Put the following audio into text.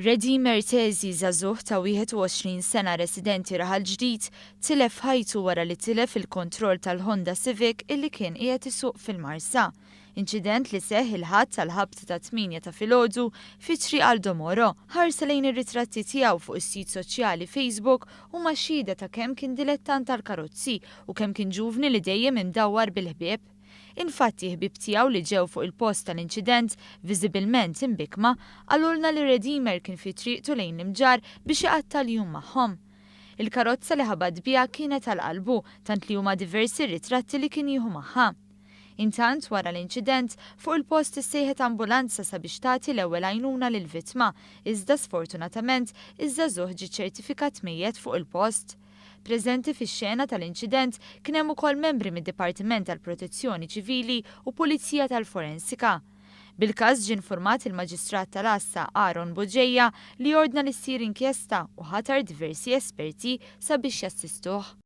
Redeemer Tezi żagħżugħ ta' 21 sena residenti Raħal Ġdid tilef ħajtu wara li tilef il-kontroll tal-Honda Civic illi kien qiegħed isuq fil-Marsa. Inċident li seħħ il-ħadd tal-ħabt ta' 8 ta' filgħodu fi triq Aldo Moro. Ħarsa lejn ir-ritratti tiegħu fuq is-sit soċjali Facebook huma xhieda ta' kemm kien dilettant tal-karozzi u kemm kien ġuvni li dejjem imdawwar bil-ħbieb. Infatti ħbib tiegħu li ġew fuq il-post tal-inċident viżibilment imbikma għallulna li Redeemer kien fi triqtu lejn l-imġar biex iqatta l-jum magħhom. Il-karozza li ħabad biha kienet għal-qalbu tant li huma diversi ritratti li kien jieħu magħha. Intant wara l-inċident fuq il-post issejħet ambulanza sabiex tagħti l-ewwel għajnuna lill-vittma, iżda sfortunatament iż-żagħżugħ ġie ċertifikat mejjed fuq il-post. Preżenti fix-xena tal-inċident kien hemm ukoll membri mid-Dipartiment tal-Protezzjoni Ċivili u Pulizija tal-Forensika. Bil-każ ġie infurmat il-Maġistrat tal-Assa Aaron Buġejja li ordna li ssir inkjesta u ħatar diversi esperti sabiex jassistuh.